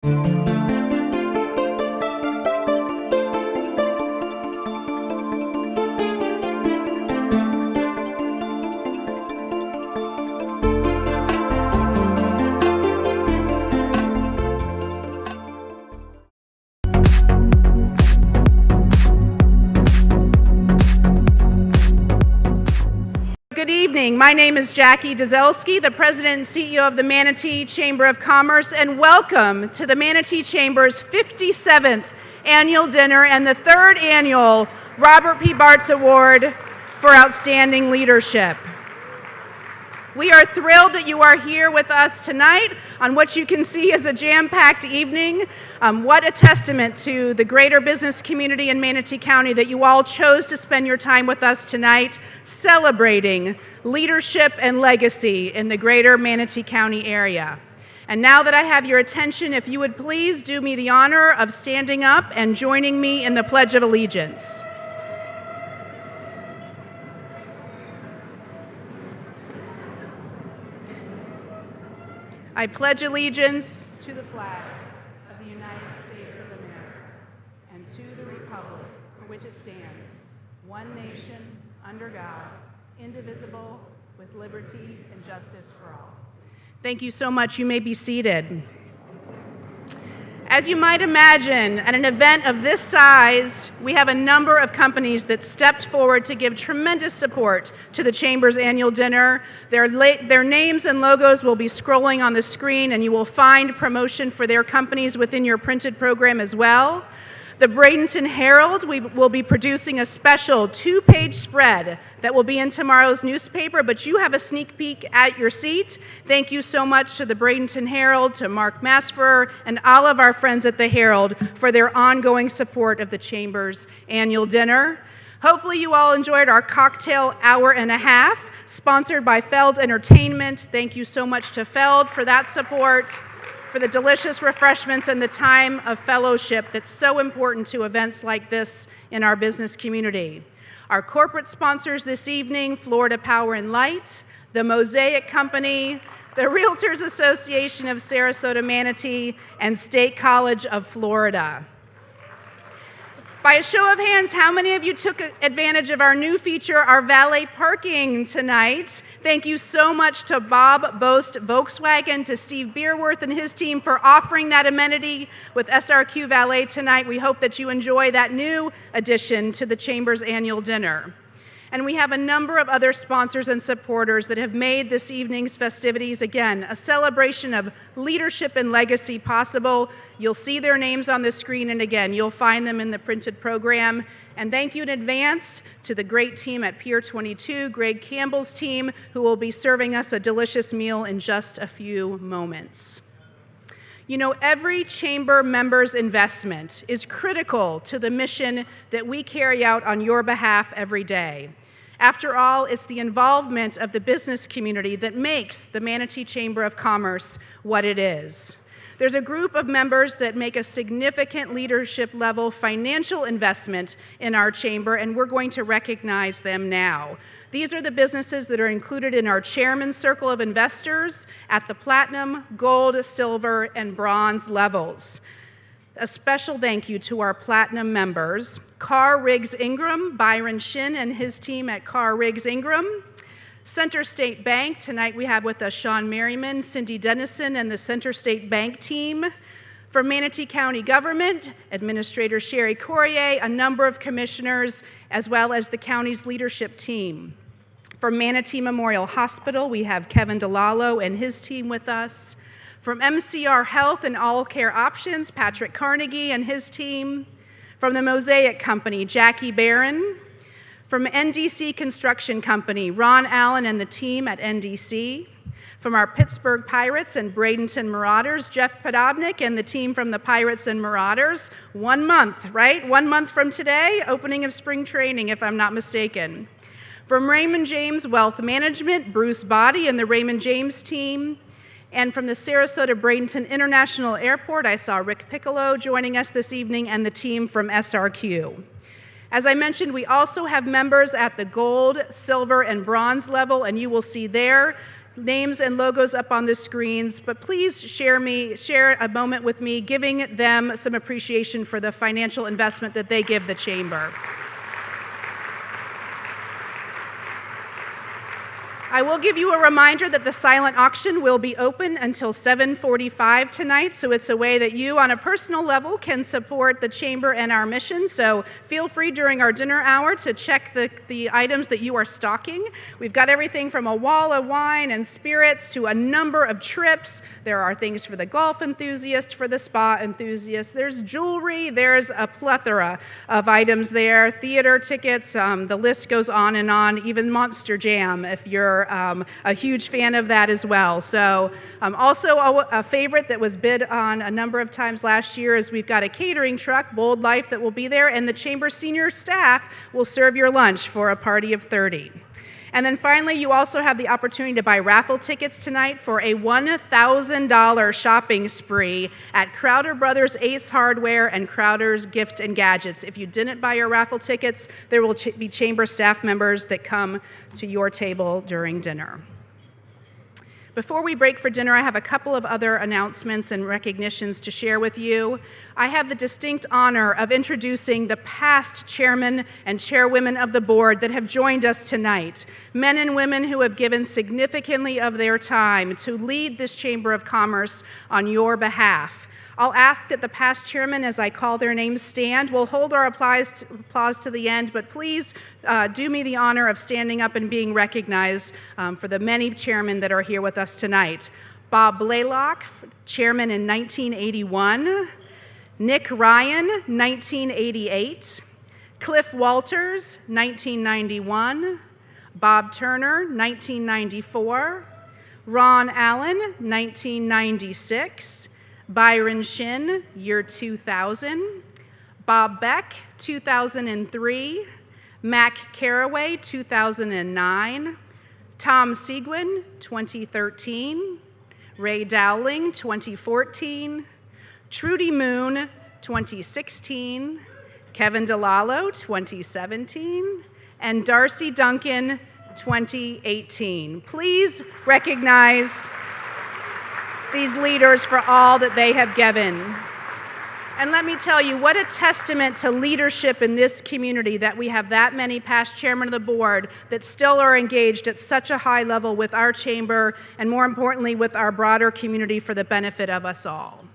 Good evening. My name is Jackie Dzelski, the President and CEO of the Manatee Chamber of Commerce, and welcome to the Manatee Chamber's 57th Annual Dinner and the 3rd Annual Robert P. Bartz Award for Outstanding Leadership. We are thrilled that you are here with us tonight on what you can see is a jam-packed evening. What a testament to the greater business community in Manatee County that you all chose to spend your time with us tonight celebrating leadership and legacy in the greater Manatee County area. And now that I have your attention, if you would please do me the honor of standing up and joining me in the Pledge of Allegiance. I pledge allegiance to the flag of the United States of America and to the republic for which it stands, one nation, under God, indivisible, with liberty and justice for all. Thank you so much. You may be seated. As you might imagine, at an event of this size, we have a number of companies that stepped forward to give tremendous support to the Chamber's annual dinner. Their names and logos will be scrolling on the screen, and you will find promotion for their companies within your printed program as well. The Bradenton Herald, we will be producing a special 2-page spread that will be in tomorrow's newspaper, but you have a sneak peek at your seat. Thank you so much to the Bradenton Herald, to Mark Masfer, and all of our friends at the Herald for their ongoing support of the Chamber's annual dinner. Hopefully you all enjoyed our cocktail hour and a half, sponsored by Feld Entertainment. Thank you so much to Feld for that support, for the delicious refreshments and the time of fellowship that's so important to events like this in our business community. Our corporate sponsors this evening, Florida Power and Light, the Mosaic Company, the Realtors Association of Sarasota Manatee, and State College of Florida. By a show of hands, how many of you took advantage of our new feature, our valet parking tonight? Thank you so much to Bob Boast Volkswagen, to Steve Beerworth and his team for offering that amenity with SRQ Valet tonight. We hope that you enjoy that new addition to the Chamber's annual dinner. And we have a number of other sponsors and supporters that have made this evening's festivities, again, a celebration of leadership and legacy possible. You'll see their names on the screen, and again, you'll find them in the printed program. And thank you in advance to the great team at Pier 22, Greg Campbell's team, who will be serving us a delicious meal in just a few moments. You know, every chamber member's investment is critical to the mission that we carry out on your behalf every day. After all, it's the involvement of the business community that makes the Manatee Chamber of Commerce what it is. There's a group of members that make a significant leadership level financial investment in our chamber, and we're going to recognize them now. These are the businesses that are included in our Chairman's Circle of Investors at the Platinum, Gold, Silver, and Bronze levels. A special thank you to our Platinum members, Carr Riggs Ingram, Byron Shin and his team at Carr Riggs Ingram. Center State Bank, tonight we have with us Sean Merriman, Cindy Dennison, and the Center State Bank team. From Manatee County Government, Administrator Sherry Courier, a number of commissioners, as well as the county's leadership team. From Manatee Memorial Hospital, we have Kevin DeLallo and his team with us. From MCR Health and All Care Options, Patrick Carnegie and his team. From the Mosaic Company, Jackie Barron. From NDC Construction Company, Ron Allen and the team at NDC. From our Pittsburgh Pirates and Bradenton Marauders, Jeff Podobnik and the team from the Pirates and Marauders. 1 month, right? 1 month from today, opening of spring training, if I'm not mistaken. From Raymond James Wealth Management, Bruce Body and the Raymond James team. And from the Sarasota Bradenton International Airport, I saw Rick Piccolo joining us this evening and the team from SRQ. As I mentioned, we also have members at the gold, silver, and bronze level, and you will see their names and logos up on the screens, but please share a moment with me, giving them some appreciation for the financial investment that they give the Chamber. I will give you a reminder that the silent auction will be open until 7:45 tonight, so it's a way that you, on a personal level, can support the Chamber and our mission. So feel free during our dinner hour to check the items that you are stocking. We've got everything from a wall of wine and spirits to a number of trips. There are things for the golf enthusiast, for the spa enthusiast. There's jewelry. There's a plethora of items there. Theater tickets. The list goes on and on. Even Monster Jam, if you're a huge fan of that as well. So also a favorite that was bid on a number of times last year is we've got a catering truck, Bold Life, that will be there, and the Chamber senior staff will serve your lunch for a party of 30. And then finally, you also have the opportunity to buy raffle tickets tonight for a $1,000 shopping spree at Crowder Brothers Ace Hardware and Crowder's Gift and Gadgets. If you didn't buy your raffle tickets, there will be Chamber staff members that come to your table during dinner. Before we break for dinner, I have a couple of other announcements and recognitions to share with you. I have the distinct honor of introducing the past chairmen and chairwomen of the board that have joined us tonight, men and women who have given significantly of their time to lead this Chamber of Commerce on your behalf. I'll ask that the past chairmen, as I call their names, stand. We'll hold our applause to the end, but please do me the honor of standing up and being recognized for the many chairmen that are here with us tonight. Bob Blaylock, chairman in 1981. Nick Ryan, 1988. Cliff Walters, 1991. Bob Turner, 1994. Ron Allen, 1996. Byron Shin, year 2000. Bob Beck, 2003. Mac Caraway, 2009. Tom Seguin, 2013. Ray Dowling, 2014. Trudy Moon, 2016. Kevin DeLallo, 2017. And Darcy Duncan, 2018. Please recognize these leaders for all that they have given. And let me tell you, what a testament to leadership in this community that we have that many past chairmen of the board that still are engaged at such a high level with our chamber and, more importantly, with our broader community for the benefit of us all.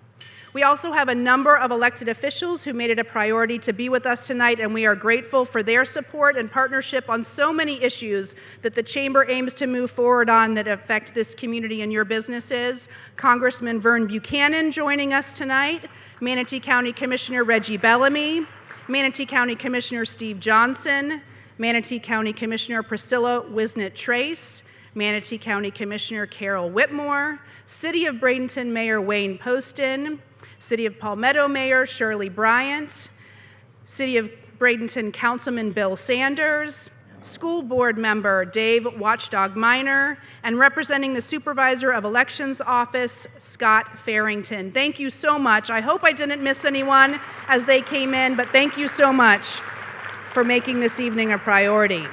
We also have a number of elected officials who made it a priority to be with us tonight, and we are grateful for their support and partnership on so many issues that the Chamber aims to move forward on that affect this community and your businesses. Congressman Vern Buchanan joining us tonight, Manatee County Commissioner Reggie Bellamy, Manatee County Commissioner Steve Johnson, Manatee County Commissioner Priscilla Wisnett-Trace, Manatee County Commissioner Carol Whitmore, City of Bradenton Mayor Wayne Poston, City of Palmetto Mayor Shirley Bryant, City of Bradenton Councilman Bill Sanders, School Board Member Dave Watchdog Minor, and representing the Supervisor of Elections Office, Scott Farrington. Thank you so much. I hope I didn't miss anyone as they came in, but thank you so much for making this evening a priority.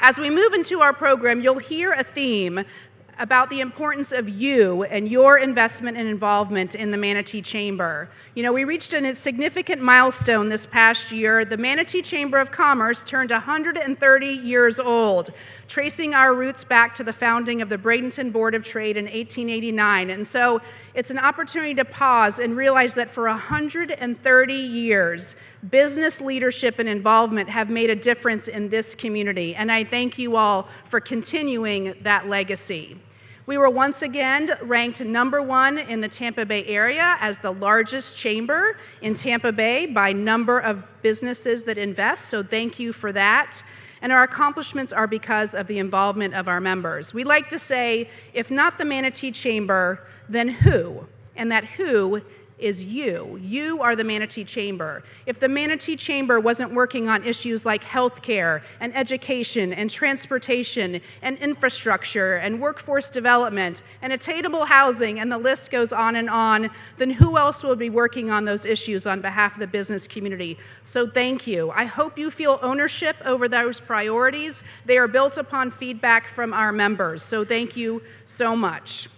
As we move into our program, you'll hear a theme about the importance of you and your investment and involvement in the Manatee Chamber. You know, we reached a significant milestone this past year. The Manatee Chamber of Commerce turned 130 years old, tracing our roots back to the founding of the Bradenton Board of Trade in 1889. And so it's an opportunity to pause and realize that for 130 years, business leadership and involvement have made a difference in this community. And I thank you all for continuing that legacy. We were once again ranked #1 in the Tampa Bay area as the largest chamber in Tampa Bay by number of businesses that invest, so thank you for that. And our accomplishments are because of the involvement of our members. We like to say, if not the Manatee Chamber, then who? And that who is you. You are the Manatee Chamber. If the Manatee Chamber wasn't working on issues like healthcare and education and transportation and infrastructure and workforce development and attainable housing, and the list goes on, then who else would be working on those issues on behalf of the business community? So thank you. I hope you feel ownership over those priorities. They are built upon feedback from our members. So thank you so much.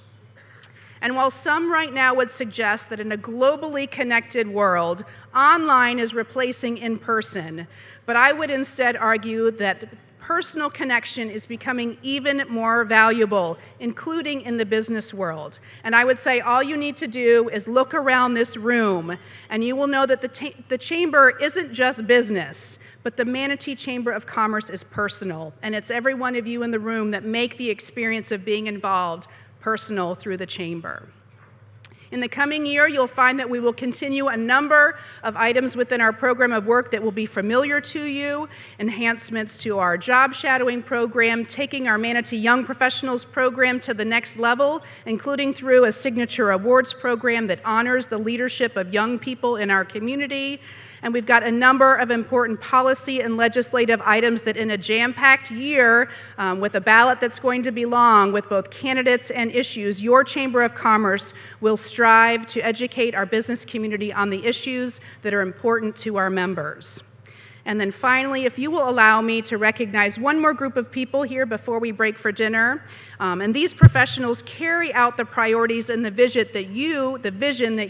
And while some right now would suggest that in a globally connected world, online is replacing in person, but I would instead argue that personal connection is becoming even more valuable, including in the business world. And I would say all you need to do is look around this room, and you will know that the chamber isn't just business, but the Manatee Chamber of Commerce is personal, and it's every one of you in the room that make the experience of being involved personal through the chamber. In the coming year, you'll find that we will continue a number of items within our program of work that will be familiar to you, enhancements to our job shadowing program, taking our Manatee Young Professionals program to the next level, including through a signature awards program that honors the leadership of young people in our community. And we've got a number of important policy and legislative items that in a jam-packed year, with a ballot that's going to be long with both candidates and issues, your Chamber of Commerce will strive to educate our business community on the issues that are important to our members. And then finally, if you will allow me to recognize one more group of people here before we break for dinner. And these professionals carry out the priorities and the vision that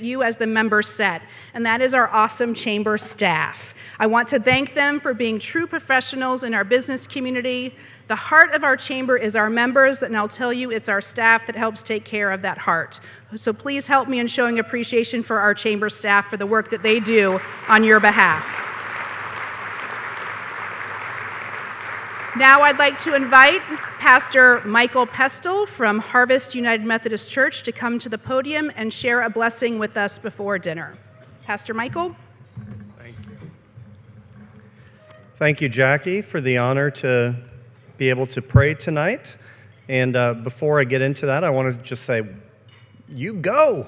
you as the members set, and that is our awesome chamber staff. I want to thank them for being true professionals in our business community. The heart of our chamber is our members, and I'll tell you, it's our staff that helps take care of that heart. So please help me in showing appreciation for our chamber staff for the work that they do on your behalf. Now I'd like to invite Pastor Michael Pestle from Harvest United Methodist Church to come to the podium and share a blessing with us before dinner. Pastor Michael. Thank you. Thank you, Jackie, for the honor to be able to pray tonight. And before I get into that, I want to just say, you go.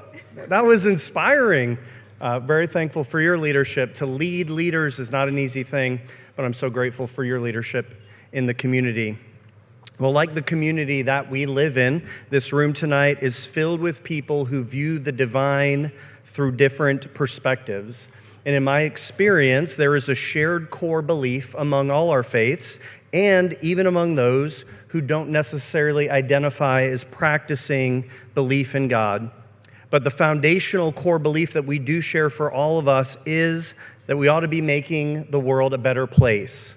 That was inspiring. Very thankful for your leadership. To lead leaders is not an easy thing, but I'm so grateful for your leadership in the community. Well, like the community that we live in, this room tonight is filled with people who view the divine through different perspectives. And in my experience, there is a shared core belief among all our faiths, and even among those who don't necessarily identify as practicing belief in God. But the foundational core belief that we do share for all of us is that we ought to be making the world a better place.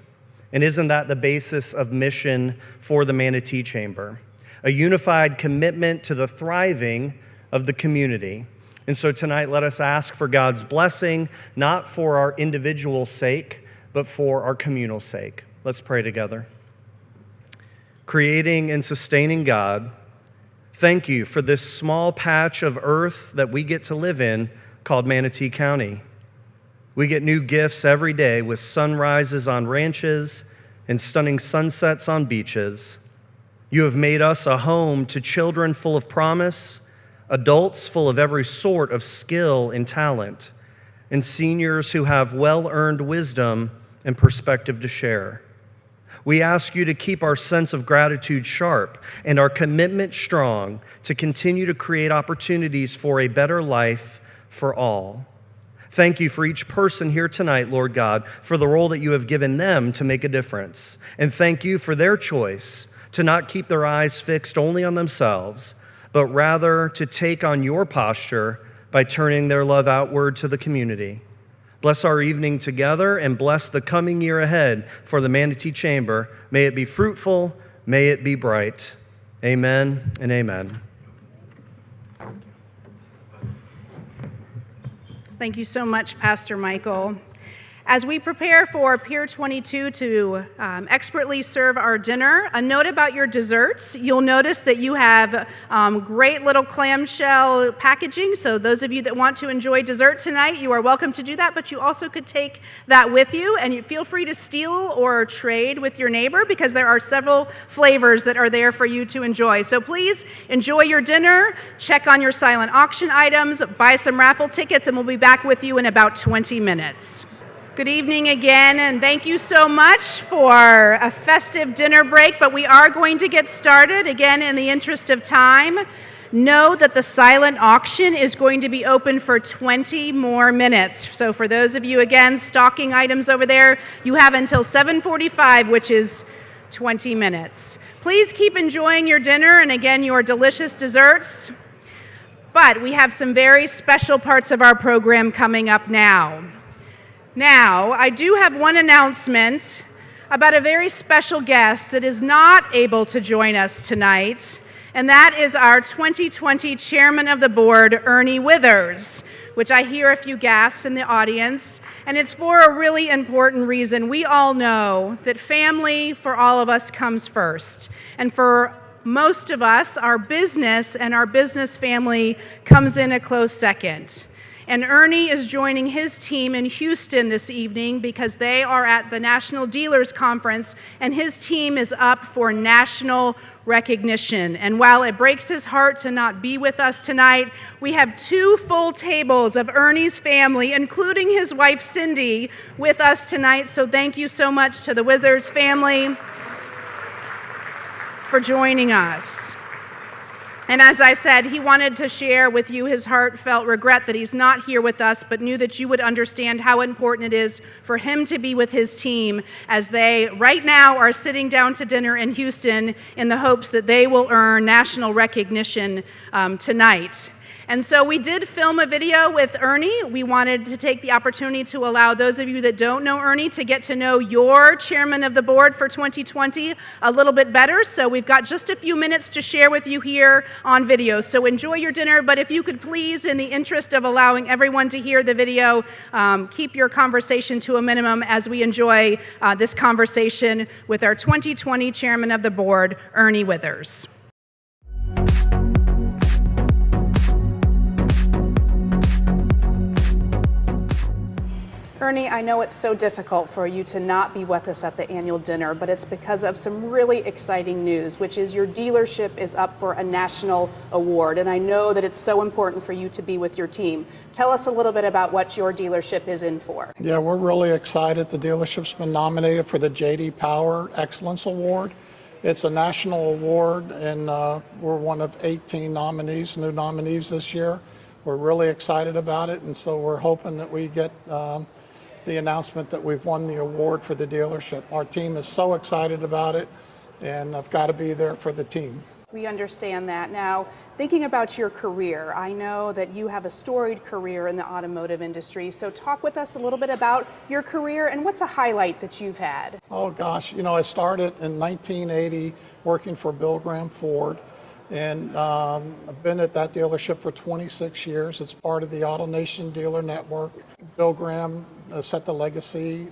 And isn't that the basis of mission for the Manatee Chamber? A unified commitment to the thriving of the community. And so tonight, let us ask for God's blessing, not for our individual sake, but for our communal sake. Let's pray together. Creating and sustaining God, thank you for this small patch of earth that we get to live in called Manatee County. We get new gifts every day with sunrises on ranches and stunning sunsets on beaches. You have made us a home to children full of promise, adults full of every sort of skill and talent, and seniors who have well-earned wisdom and perspective to share. We ask you to keep our sense of gratitude sharp and our commitment strong to continue to create opportunities for a better life for all. Thank you for each person here tonight, Lord God, for the role that you have given them to make a difference. And thank you for their choice to not keep their eyes fixed only on themselves, but rather to take on your posture by turning their love outward to the community. Bless our evening together and bless the coming year ahead for the Manatee Chamber. May it be fruitful, may it be bright. Amen and amen. Thank you so much, Pastor Michael. As we prepare for Pier 22 to expertly serve our dinner, a note about your desserts. You'll notice that you have great little clamshell packaging, so those of you that want to enjoy dessert tonight, you are welcome to do that, but you also could take that with you, and you feel free to steal or trade with your neighbor because there are several flavors that are there for you to enjoy. So please enjoy your dinner, check on your silent auction items, buy some raffle tickets, and we'll be back with you in about 20 minutes. Good evening again, and thank you so much for a festive dinner break, but we are going to get started. Again, in the interest of time, know that the silent auction is going to be open for 20 more minutes. So for those of you, again, stocking items over there, you have until 7:45, which is 20 minutes. Please keep enjoying your dinner and, again, your delicious desserts. But we have some very special parts of our program coming up now. Now, I do have one announcement about a very special guest that is not able to join us tonight, and that is our 2020 Chairman of the Board, Ernie Withers, which I hear a few gasps in the audience, and it's for a really important reason. We all know that family for all of us comes first, and for most of us, our business and our business family comes in a close second. And Ernie is joining his team in Houston this evening because they are at the National Dealers Conference, and his team is up for national recognition. And while it breaks his heart to not be with us tonight, we have 2 full tables of Ernie's family, including his wife Cindy, with us tonight. So thank you so much to the Withers family for joining us. And as I said, he wanted to share with you his heartfelt regret that he's not here with us, but knew that you would understand how important it is for him to be with his team as they, right now, are sitting down to dinner in Houston in the hopes that they will earn national recognition tonight. And so we did film a video with Ernie. We wanted to take the opportunity to allow those of you that don't know Ernie to get to know your chairman of the board for 2020 a little bit better. So we've got just a few minutes to share with you here on video. So enjoy your dinner, but if you could please, in the interest of allowing everyone to hear the video, keep your conversation to a minimum as we enjoy this conversation with our 2020 chairman of the board, Ernie Withers. Ernie, I know it's so difficult for you to not be with us at the annual dinner, but it's because of some really exciting news, which is your dealership is up for a national award, and I know that it's so important for you to be with your team. Tell us a little bit about what your dealership is in for. Yeah, we're really excited. The dealership's been nominated for the J.D. Power Excellence Award. It's a national award, and we're one of 18 nominees, new nominees this year. We're really excited about it, and so we're hoping that we get the announcement that we've won the award for the dealership. Our team is so excited about it, and I've got to be there for the team. We understand that. Now, thinking about your career, I know that you have a storied career in the automotive industry, so talk with us a little bit about your career and what's a highlight that you've had. Oh gosh, I started in 1980 working for Bill Graham Ford, and I've been at that dealership for 26 years. It's part of the AutoNation dealer network. Bill Graham set the legacy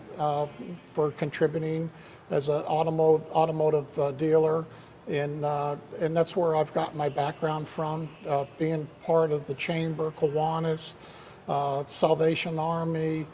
for contributing as an automotive dealer, and that's where I've got my background from, being part of the Chamber, Kiwanis, Salvation Army,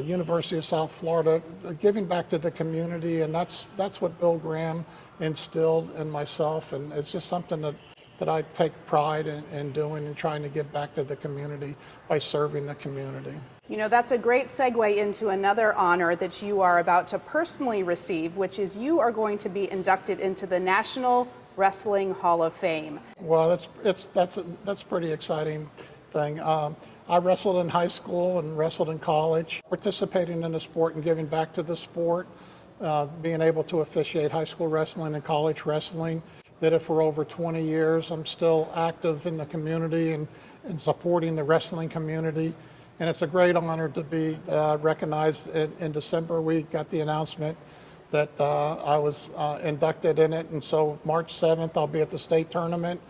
University of South Florida, giving back to the community, and that's what Bill Graham instilled in myself, and it's just something that I take pride in doing and trying to give back to the community by serving the community. That's a great segue into another honor that you are about to personally receive, which is you are going to be inducted into the National Wrestling Hall of Fame. Well, that's a pretty exciting thing. I wrestled in high school and wrestled in college. Participating in the sport and giving back to the sport, being able to officiate high school wrestling and college wrestling. Did it for over 20 years. I'm still active in the community and supporting the wrestling community. And it's a great honor to be recognized. In December, we got the announcement that I was inducted in it. And so March 7th, I'll be at the state tournament.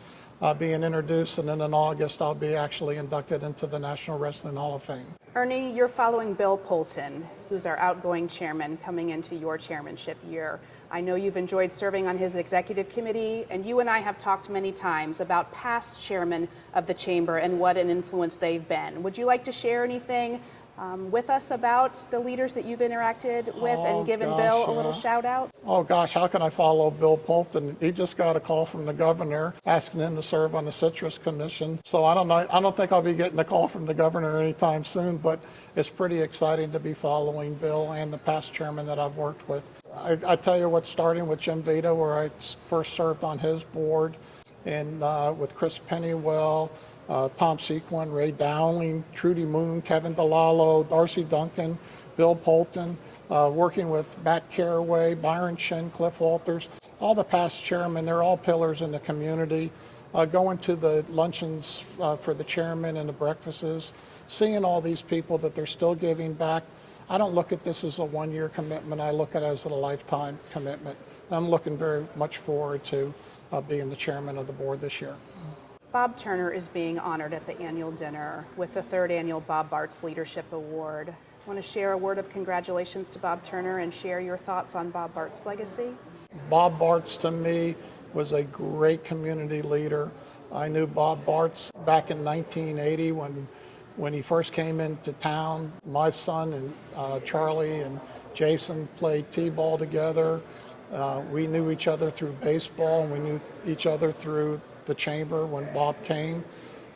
being introduced, and then in August I'll be actually inducted into the National Wrestling Hall of Fame. Ernie, you're following Bill Polton, who's our outgoing chairman, coming into your chairmanship year. I know you've enjoyed serving on his executive committee, and you and I have talked many times about past chairmen of the chamber and what an influence they've been. Would you like to share anything with us about the leaders that you've interacted with and given Bill a little shout out? Oh gosh, how can I follow Bill Polton? He just got a call from the governor asking him to serve on the Citrus Commission. So I don't know. I don't think I'll be getting a call from the governor anytime soon, but it's pretty exciting to be following Bill and the past chairman that I've worked with. I tell you what, starting with Jim Vita, where I first served on his board, and with Chris Pennywell, Tom Sequin, Ray Dowling, Trudy Moon, Kevin DeLallo, Darcy Duncan, Bill Polton, working with Matt Carraway, Byron Shin, Cliff Walters, all the past chairmen. They're all pillars in the community. Going to the luncheons for the chairman and the breakfasts, seeing all these people that they're still giving back. I don't look at this as a one-year commitment. I look at it as a lifetime commitment. I'm looking very much forward to being the chairman of the board this year. Bob Turner is being honored at the annual dinner with the 3rd annual Bob Bartz Leadership Award. I want to share a word of congratulations to Bob Turner and share your thoughts on Bob Bartz's legacy. Bob Bartz, to me, was a great community leader. I knew Bob Bartz back in 1980 when he first came into town. My son and Charlie and Jason played t-ball together. We knew each other through baseball, and we knew each other through the chamber when Bob came.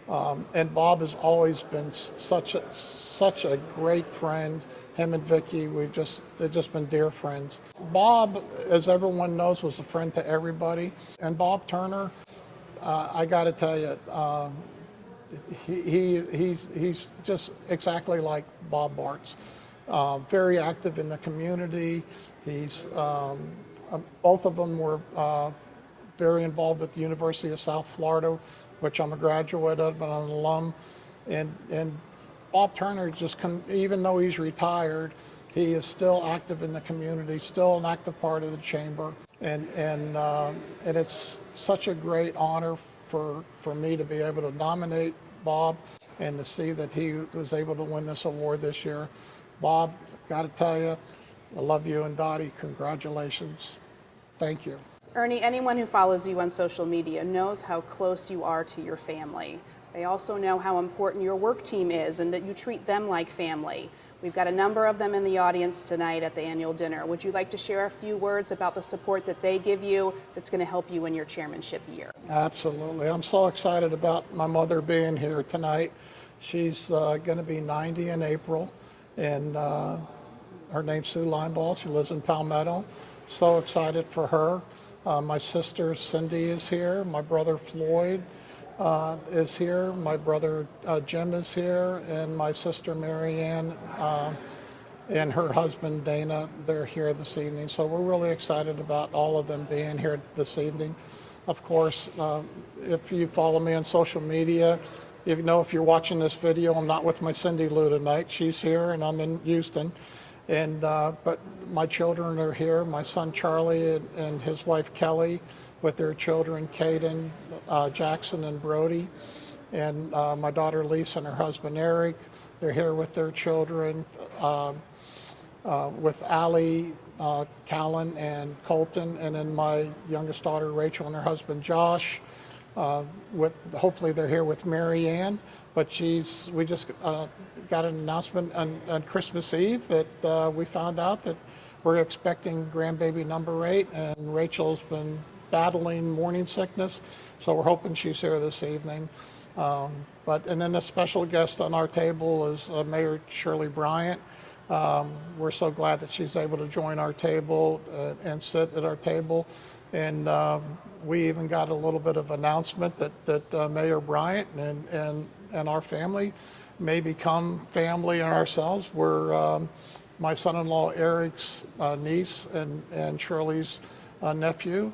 And Bob has always been such a great friend. Him and Vicky, they've just been dear friends. Bob, as everyone knows, was a friend to everybody. And Bob Turner, I got to tell you, he's just exactly like Bob Bartz. Very active in the community. Both of them were very involved at the University of South Florida, which I'm a graduate of and an alum. And Bob Turner even though he's retired, he is still active in the community, still an active part of the chamber. And it's such a great honor for me to be able to nominate Bob and to see that he was able to win this award this year. Bob, got to tell you, I love you, and Dottie, congratulations. Thank you. Ernie, anyone who follows you on social media knows how close you are to your family. They also know how important your work team is and that you treat them like family. We've got a number of them in the audience tonight at the annual dinner. Would you like to share a few words about the support that they give you that's going to help you in your chairmanship year? Absolutely. I'm so excited about my mother being here tonight. She's going to be 90 in April, and her name's Sue Lineball. She lives in Palmetto. So excited for her. My sister Cindy is here. My brother Floyd is here. My brother Jim is here, and my sister Marianne and her husband Dana, they're here this evening. So we're really excited about all of them being here this evening. Of course, if you follow me on social media, if you're watching this video, I'm not with my Cindy Lou tonight. She's here, and I'm in Houston. And but my children are here. My son Charlie and his wife Kelly, with their children Caden, Jackson, and Brody, and my daughter Lisa and her husband Eric. They're here with their children, with Allie, Callan, and Colton, and then my youngest daughter Rachel and her husband Josh. Hopefully they're here with Mary Ann. But we just got an announcement on Christmas Eve that we found out that we're expecting grandbaby number 8, and Rachel's been battling morning sickness, so we're hoping she's here this evening. And then a special guest on our table is Mayor Shirley Bryant. We're so glad that she's able to join our table and sit at our table. And we even got a little bit of announcement that Mayor Bryant and our family may become family and ourselves. We're my son-in-law Eric's niece and Shirley's nephew.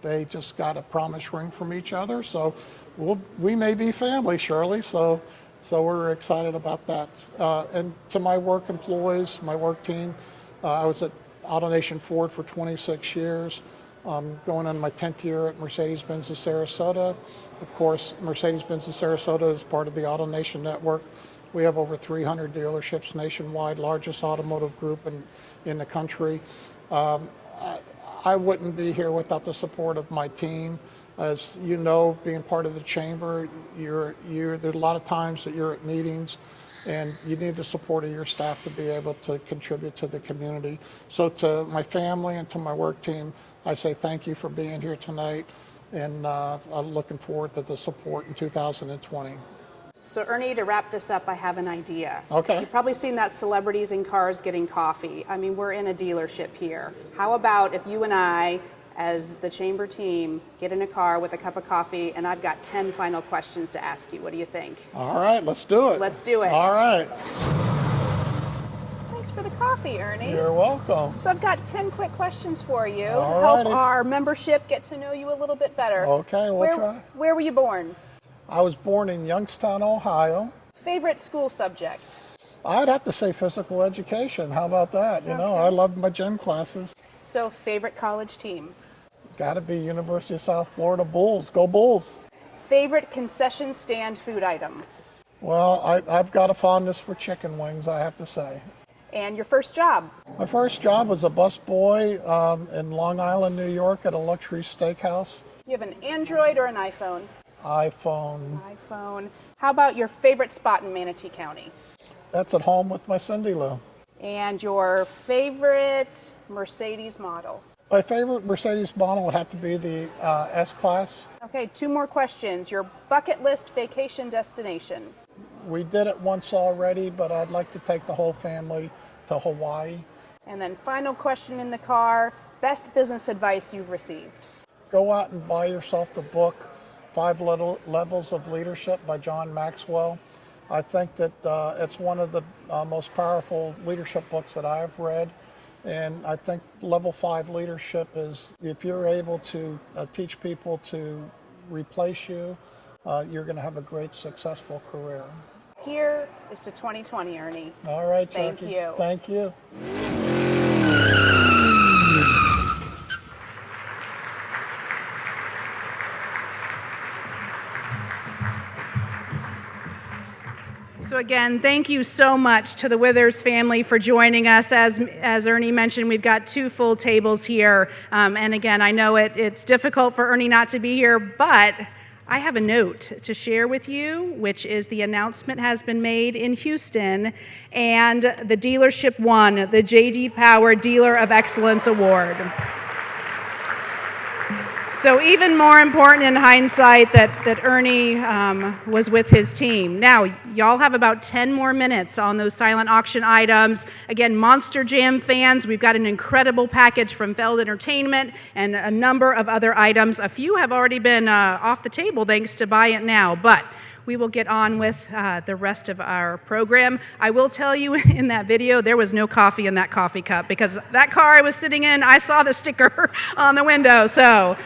They just got a promise ring from each other, so we may be family, Shirley. So we're excited about that. And to my work employees, my work team, I was at AutoNation Ford for 26 years. I'm going on my 10th year at Mercedes-Benz of Sarasota. Of course, Mercedes-Benz of Sarasota is part of the AutoNation network. We have over 300 dealerships nationwide, largest automotive group in the country. I wouldn't be here without the support of my team. As you know, being part of the chamber, there's a lot of times that you're at meetings and you need the support of your staff to be able to contribute to the community. So to my family and to my work team, I say thank you for being here tonight, and I'm looking forward to the support in 2020. So Ernie, to wrap this up, I have an idea. Okay. You've probably seen that celebrities in cars getting coffee. I mean, we're in a dealership here. How about if you and I, as the chamber team, get in a car with a cup of coffee, and I've got 10 final questions to ask you. What do you think? All right, let's do it. Let's do it. All right. Thanks for the coffee, Ernie. You're welcome. So I've got 10 quick questions for you to All help righty. our membership get to know you a little bit better. Okay, we'll try. Where were you born? I was born in Youngstown, Ohio. Favorite school subject? I'd have to say physical education. How about that? You know, I loved my gym classes. So favorite college team? Got to be University of South Florida Bulls. Go Bulls. Favorite concession stand food item? Well, I've got a fondness for chicken wings, I have to say. And your first job? My first job was a busboy in Long Island, New York at a luxury steakhouse. You have an Android or an iPhone? iPhone. iPhone. How about your favorite spot in Manatee County? That's at home with my Cindy Lou. And your favorite Mercedes model? My favorite Mercedes model would have to be the S-Class. Okay, 2 more questions. Your bucket list vacation destination? We did it once already, but I'd like to take the whole family to Hawaii. And then final question in the car, best business advice you've received? Go out and buy yourself the book, 5 Levels of Leadership by John Maxwell. I think that it's one of the most powerful leadership books that I've read. And I think level 5 leadership is if you're able to teach people to replace you, you're going to have a great, successful career. Here is to 2020, Ernie. All right, Thank Jackie. you. Thank you. So again, thank you so much to the Withers family for joining us. As Ernie mentioned, we've got 2 full tables here. And again, I know it's difficult for Ernie not to be here, but I have a note to share with you, which is the announcement has been made in Houston, and the dealership won the J.D. Power Dealer of Excellence Award. So even more important in hindsight that Ernie was with his team. Now, y'all have about 10 more minutes on those silent auction items. Again, Monster Jam fans, we've got an incredible package from Feld Entertainment and a number of other items. A few have already been off the table thanks to Buy It Now, but we will get on with the rest of our program. I will tell you in that video, there was no coffee in that coffee cup because that car I was sitting in, I saw the sticker on the window, so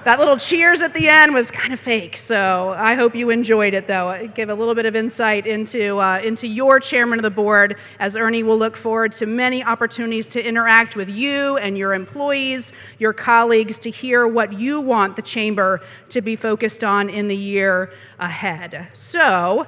that little cheers at the end was kind of fake, so I hope you enjoyed it, though. Give a little bit of insight into your chairman of the board, as Ernie will look forward to many opportunities to interact with you and your employees, your colleagues, to hear what you want the chamber to be focused on in the year ahead. So,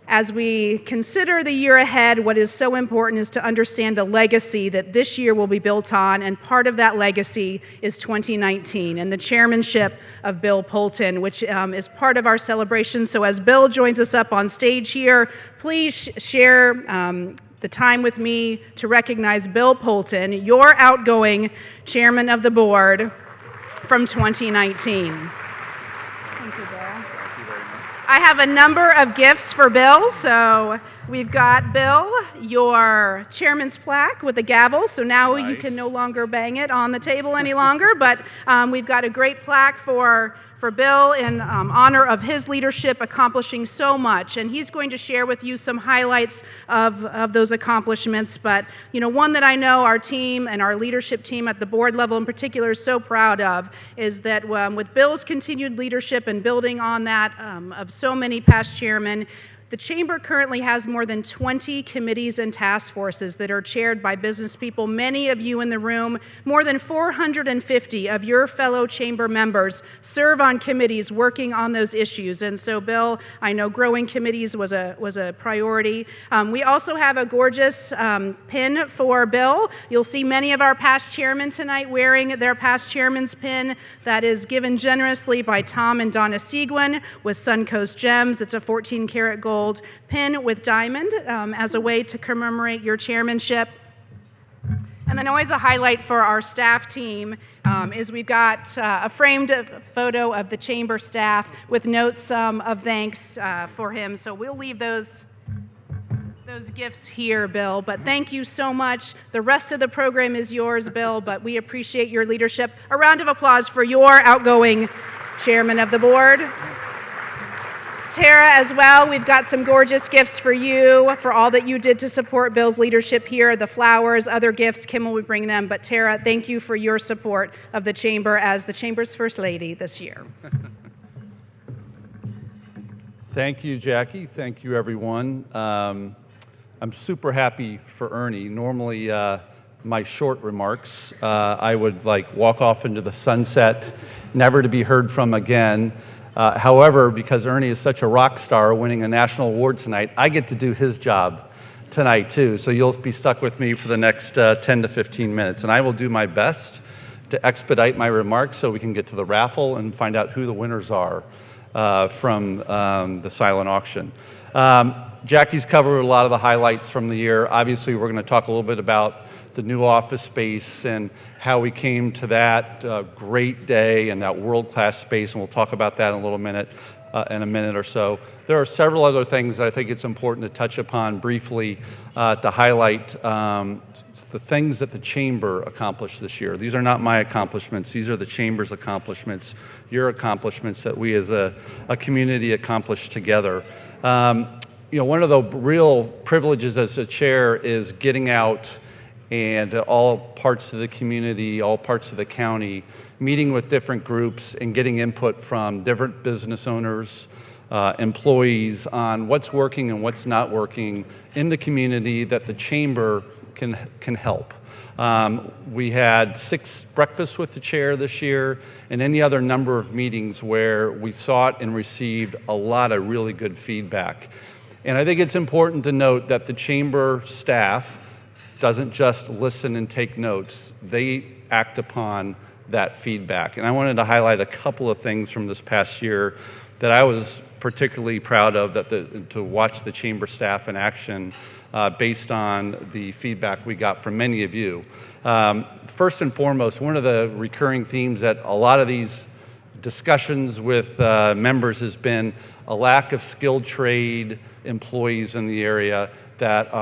as we consider the year ahead, what is so important is to understand the legacy that this year will be built on, and part of that legacy is 2019 and the chairmanship of Bill Poulton, which is part of our celebration. So as Bill joins us up on stage here, please share the time with me to recognize Bill Poulton, your outgoing chairman of the board from 2019. Thank you, Bill. I have a number of gifts for Bill. So we've got, Bill, your chairman's plaque with a gavel. So now you can no longer bang it on the table any longer. But we've got a great plaque for Bill in honor of his leadership accomplishing so much. And he's going to share with you some highlights of those accomplishments. But, you know, one that I know our team and our leadership team at the board level in particular is so proud of is that with Bill's continued leadership and building on that of so many past chairmen, The Chamber currently has more than 20 committees and task forces that are chaired by business people, many of you in the room. More than 450 of your fellow Chamber members serve on committees working on those issues. And so, Bill, I know growing committees was a priority. We also have a gorgeous pin for Bill. You'll see many of our past chairmen tonight wearing their past chairman's pin that is given generously by Tom and Donna Seguin with Suncoast Gems. It's a 14-karat gold pin with diamond as a way to commemorate your chairmanship. And then always a highlight for our staff team is we've got a framed photo of the Chamber staff with notes of thanks for him. So we'll leave those gifts here, Bill. But thank you so much. The rest of the program is yours, Bill, but we appreciate your leadership. A round of applause for your outgoing chairman of the board. Tara, as well, we've got some gorgeous gifts for you for all that you did to support Bill's leadership here, the flowers, other gifts. Kim will bring them. But Tara, thank you for your support of the Chamber as the Chamber's First Lady this year. Thank you, Jackie. Thank you, everyone. I'm super happy for Ernie. Normally, my short remarks, I would walk off into the sunset, never to be heard from again. However, because Ernie is such a rock star winning a national award tonight, I get to do his job tonight too. So you'll be stuck with me for the next 10 to 15 minutes. And I will do my best to expedite my remarks so we can get to the raffle and find out who the winners are from the silent auction. Jackie's covered a lot of the highlights from the year. Obviously, we're going to talk a little bit about the new office space and how we came to that great day and that world-class space, and we'll talk about that in a minute or so. There are several other things that I think it's important to touch upon briefly to highlight the things that the Chamber accomplished this year. These are not my accomplishments. These are the Chamber's accomplishments, your accomplishments that we as a community accomplished together. One of the real privileges as a chair is getting out and all parts of the community, all parts of the county, meeting with different groups and getting input from different business owners, employees on what's working and what's not working in the community that the Chamber can help. We had 6 breakfasts with the chair this year and any other number of meetings where we sought and received a lot of really good feedback. And I think it's important to note that the Chamber staff doesn't just listen and take notes. They act upon that feedback. And I wanted to highlight a couple of things from this past year that I was particularly proud of to watch the Chamber staff in action based on the feedback we got from many of you. First and foremost, one of the recurring themes at a lot of these discussions with members has been a lack of skilled trade employees in the area that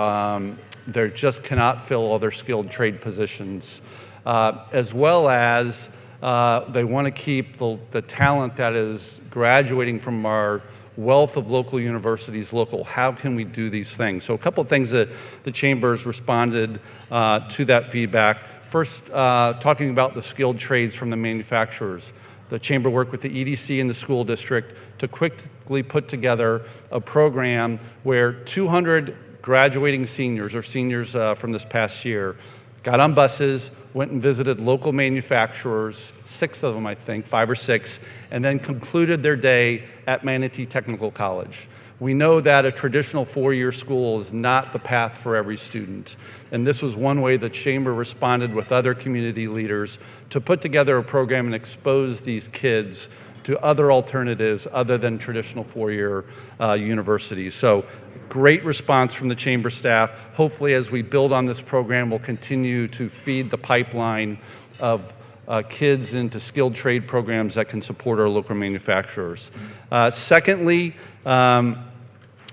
they just cannot fill all their skilled trade positions, as well as they want to keep the talent that is graduating from our wealth of local universities local. How can we do these things? So a couple of things that the Chamber's responded to that feedback. First, talking about the skilled trades from the manufacturers. The Chamber worked with the EDC and the school district to quickly put together a program where 200 graduating seniors or seniors from this past year got on buses, went and visited local manufacturers, 6 of them I think, 5 or 6, and then concluded their day at Manatee Technical College. We know that a traditional 4-year school is not the path for every student, and this was one way the Chamber responded with other community leaders to put together a program and expose these kids to other alternatives other than traditional 4-year universities. So great response from the Chamber staff. Hopefully, as we build on this program, we'll continue to feed the pipeline of kids into skilled trade programs that can support our local manufacturers. Secondly,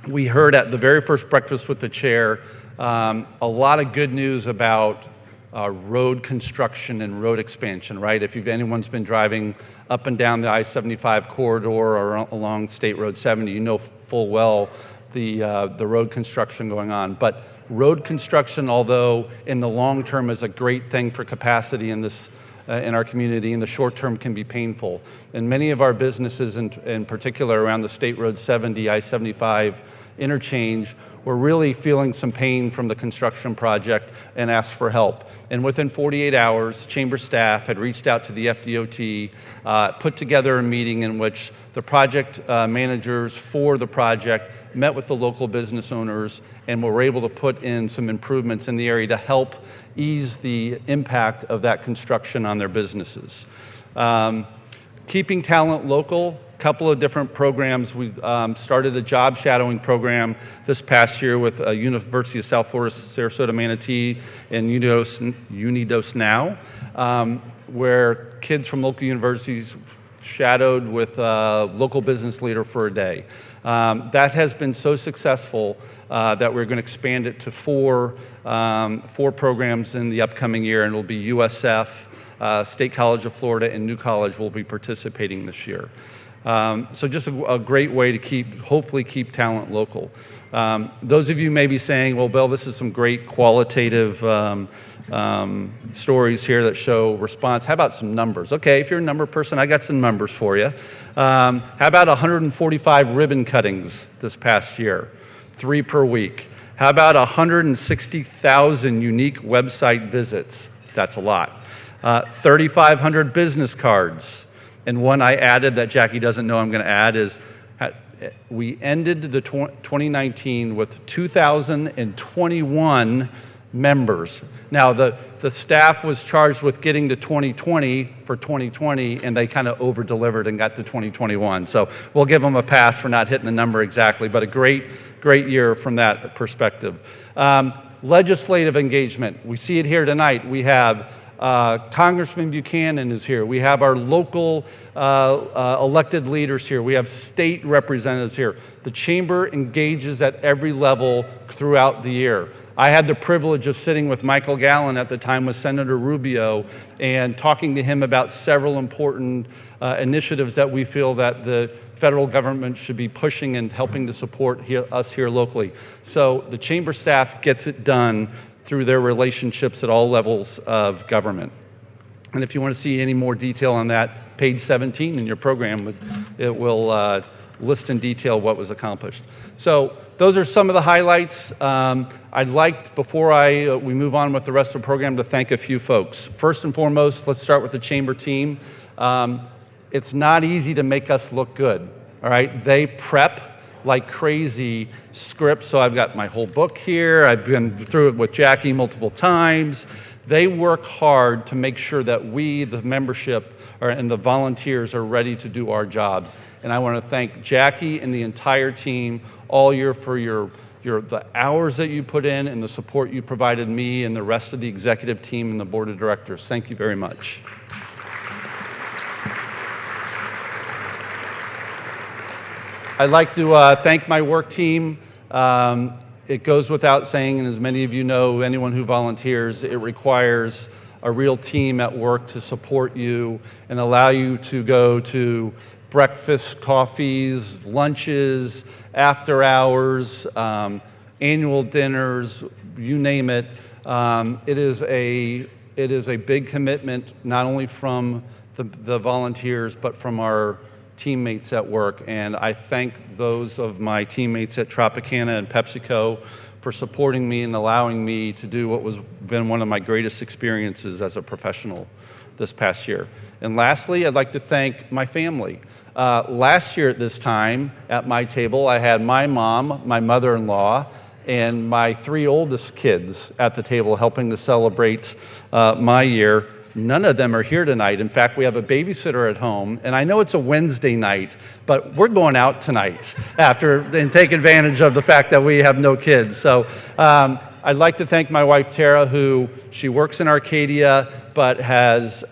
we heard at the very first breakfast with the chair a lot of good news about road construction and road expansion, right? If anyone's been driving up and down the I-75 corridor or along State Road 70, you know full well the road construction going on. But road construction, although in the long term is a great thing for capacity in our community, in the short term can be painful. And many of our businesses, in particular around the State Road 70, I-75 interchange were really feeling some pain from the construction project and asked for help. And within 48 hours, chamber staff had reached out to the FDOT, put together a meeting in which the project managers for the project met with the local business owners and were able to put in some improvements in the area to help ease the impact of that construction on their businesses. Keeping talent local, a couple of different programs. We've started a job shadowing program this past year with University of South Florida, Sarasota, Manatee, and Unidos Now, where kids from local universities shadowed with a local business leader for a day. That has been so successful that we're going to expand it to four programs in the upcoming year, and it'll be USF, State College of Florida, and New College will be participating this year. So just a great way to hopefully keep talent local. Those of you may be saying, well, Bill, this is some great qualitative stories here that show response. How about some numbers? Okay, if you're a number person, I got some numbers for you. How about 145 ribbon cuttings this past year, 3 per week? How about 160,000 unique website visits? That's a lot. 3,500 business cards. And one I added that Jackie doesn't know I'm going to add is we ended the 2019 with 2,021 members. Now, the staff was charged with getting to 2020 for 2020, and they kind of over-delivered and got to 2021. So we'll give them a pass for not hitting the number exactly, but a great year from that perspective. Legislative engagement. We see it here tonight. We have Congressman Buchanan is here. We have our local elected leaders here. We have state representatives here. The chamber engages at every level throughout the year. I had the privilege of sitting with Michael Gallen at the time with Senator Rubio and talking to him about several important initiatives that we feel that the federal government should be pushing and helping to support us here locally. So the chamber staff gets it done through their relationships at all levels of government. And if you want to see any more detail on that, page 17 in your program, it will list in detail what was accomplished. So those are some of the highlights. I'd like, before we move on with the rest of the program, to thank a few folks. First and foremost, let's start with the chamber team. It's not easy to make us look good, all right? They prep like crazy scripts, so I've got my whole book here. I've been through it with Jackie multiple times. They work hard to make sure that we, the membership, and the volunteers are ready to do our jobs. And I want to thank Jackie and the entire team all year for the hours that you put in and the support you provided me and the rest of the executive team and the board of directors. Thank you very much. I'd like to thank my work team. It goes without saying, and as many of you know, anyone who volunteers, it requires a real team at work to support you and allow you to go to breakfast, coffees, lunches, after hours, annual dinners, you name it. It is a big commitment, not only from the volunteers, but from our teammates at work. And I thank those of my teammates at Tropicana and PepsiCo for supporting me and allowing me to do what was been one of my greatest experiences as a professional this past year. And lastly, I'd like to thank my family. Last year at this time, at my table, I had my mom, my mother-in-law, and my 3 oldest kids at the table helping to celebrate my year. None of them are here tonight. In fact, we have a babysitter at home, and I know it's a Wednesday night, but we're going out tonight and take advantage of the fact that we have no kids. So I'd like to thank my wife, Tara, she works in Arcadia, but has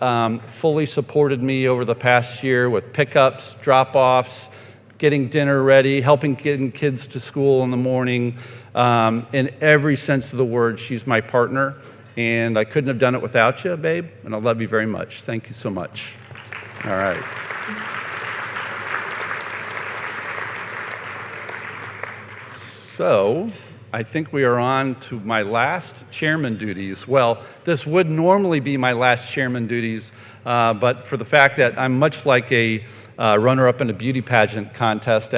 fully supported me over the past year with pickups, drop-offs, getting dinner ready, helping getting kids to school in the morning. In every sense of the word, she's my partner. And I couldn't have done it without you, babe, and I love you very much. Thank you so much. All right. So, I think we are on to my last chairman duties. Well, this would normally be my last chairman duties, but for the fact that I'm much like a runner-up in a beauty pageant contest.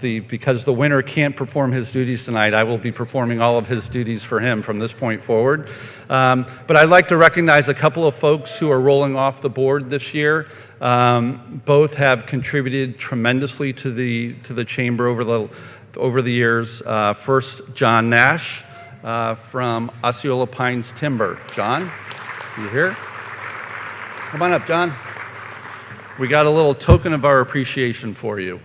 Because the winner can't perform his duties tonight, I will be performing all of his duties for him from this point forward. But I'd like to recognize a couple of folks who are rolling off the board this year. Both have contributed tremendously to the chamber over the years. First, John Nash from Osceola Pines Timber. John, you here? Come on up, John. We got a little token of our appreciation for you.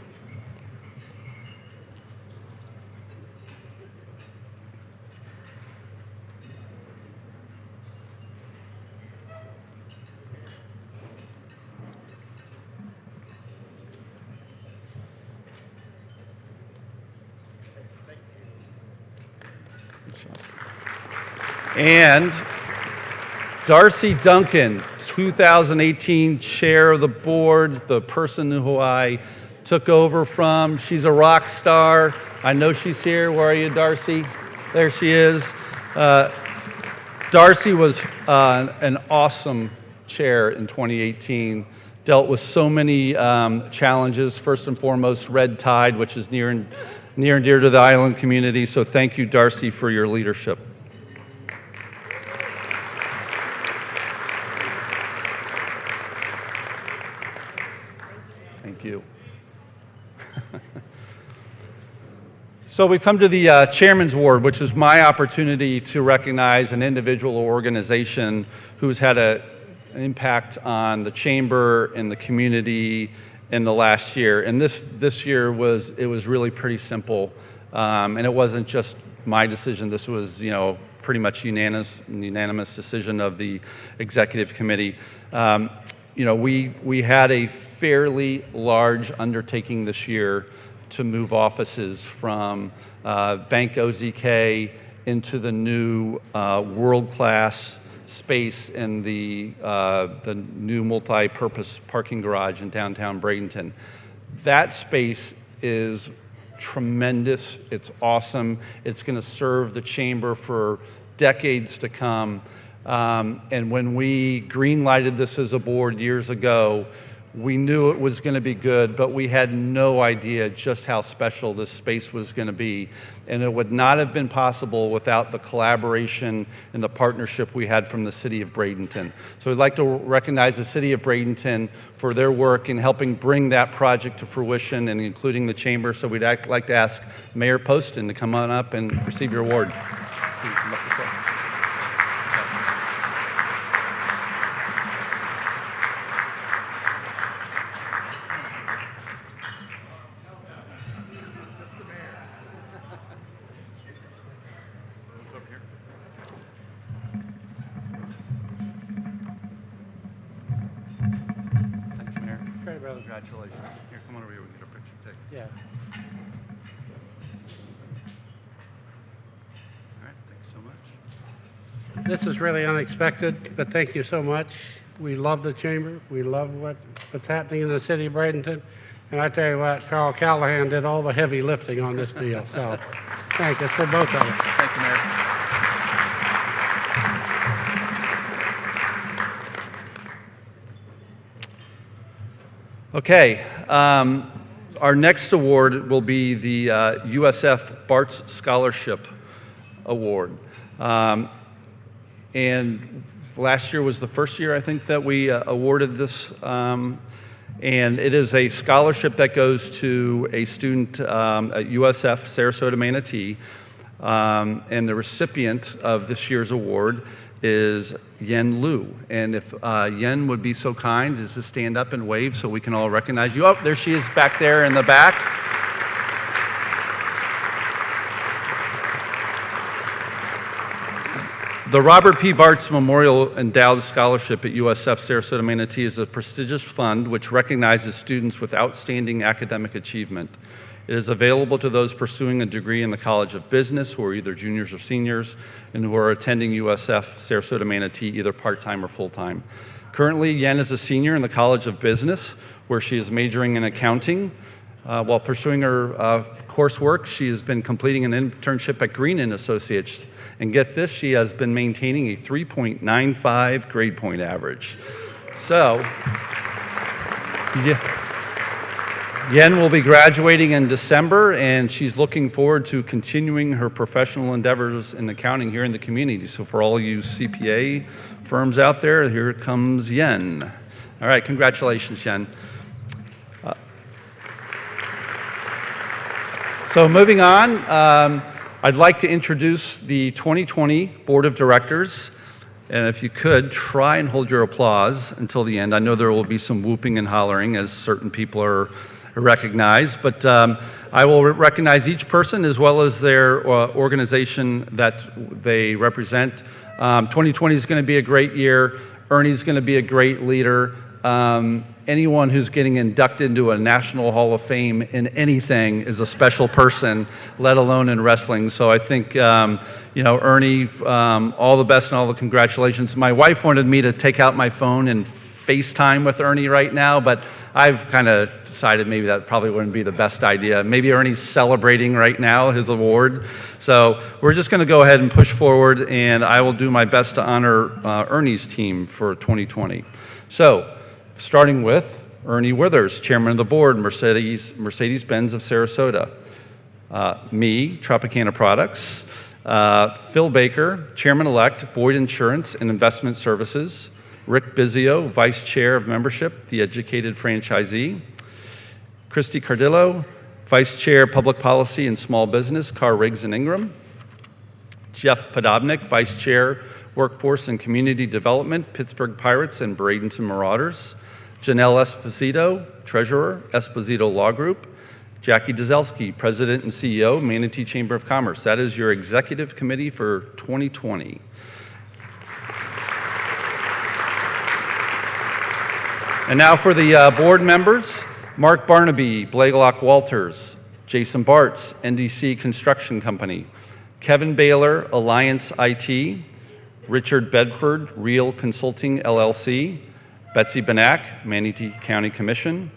And Darcy Duncan, 2018 chair of the board, the person who I took over from. She's a rock star. I know she's here. Where are you, Darcy? There she is. Darcy was an awesome chair in 2018. Dealt with so many challenges. First and foremost, red tide, which is near and dear to the island community. So thank you, Darcy, for your leadership. Thank you. So we come to the Chairman's Award, which is my opportunity to recognize an individual or organization who's had an impact on the chamber and the community in the last year. And this year was really pretty simple, and it wasn't just my decision. This was pretty much unanimous decision of the executive committee. We had a fairly large undertaking this year to move offices from Bank OZK into the new world-class space in the new multi-purpose parking garage in downtown Bradenton. That space is tremendous. It's awesome. It's going to serve the chamber for decades to come. And when we green-lighted this as a board years ago, we knew it was going to be good, but we had no idea just how special this space was going to be. And it would not have been possible without the collaboration and the partnership we had from the city of Bradenton. So I'd like to recognize the city of Bradenton for their work in helping bring that project to fruition and including the chamber. So we'd like to ask Mayor Poston to come on up and receive your award. Congratulations. Here, come on over here. We can get a picture. Take. Yeah. All right. Thanks so much. This is really unexpected, but thank you so much. We love the chamber. We love what's happening in the city of Bradenton. And I tell you what, Carl Callahan did all the heavy lifting on this deal. So thank you for both of us. Thank you, Mayor. Okay, our next award will be the USF Bartz Scholarship Award. And last year was the first year, I think, that we awarded this. And it is a scholarship that goes to a student at USF Sarasota Manatee. And the recipient of this year's award is Yen Liu. And if Yen would be so kind as to stand up and wave so we can all recognize you. Oh, there she is back there in the back. The Robert P. Bartz Memorial Endowed Scholarship at USF Sarasota Manatee is a prestigious fund which recognizes students with outstanding academic achievement. It is available to those pursuing a degree in the College of Business who are either juniors or seniors and who are attending USF Sarasota Manatee either part-time or full-time. Currently, Yen is a senior in the College of Business where she is majoring in accounting. While pursuing her coursework, she has been completing an internship at Green & Associates. And get this, she has been maintaining a 3.95 grade point average. So, Yen will be graduating in December, and she's looking forward to continuing her professional endeavors in accounting here in the community. So for all you CPA firms out there, here comes Yen. All right, congratulations, Yen. So moving on, I'd like to introduce the 2020 Board of Directors. And if you could, try and hold your applause until the end. I know there will be some whooping and hollering as certain people are recognized, but I will recognize each person as well as their organization that they represent. 2020 is going to be a great year. Ernie's going to be a great leader. Anyone who's getting inducted into a National Hall of Fame in anything is a special person, let alone in wrestling. So I think, Ernie, all the best and all the congratulations. My wife wanted me to take out my phone and FaceTime with Ernie right now, but I've kind of decided maybe that probably wouldn't be the best idea. Maybe Ernie's celebrating right now his award. So we're just going to go ahead and push forward, and I will do my best to honor Ernie's team for 2020. So, starting with Ernie Withers, Chairman of the Board, Mercedes-Benz of Sarasota. Me, Tropicana Products. Phil Baker, Chairman-elect, Boyd Insurance and Investment Services. Rick Bizio, Vice Chair of Membership, The Educated Franchisee. Christy Cardillo, Vice Chair, Public Policy and Small Business, Carr Riggs and Ingram. Jeff Podobnik, Vice Chair, Workforce and Community Development, Pittsburgh Pirates and Bradenton Marauders. Janelle Esposito, Treasurer, Esposito Law Group. Jackie Dzelski, President and CEO, Manatee Chamber of Commerce. That is your executive committee for 2020. And now for the board members, Mark Barnaby, Blaglock Walters, Jason Bartz, NDC Construction Company, Kevin Baylor, Alliance IT, Richard Bedford, Real Consulting LLC, Betsy Benak, Manatee County Commission,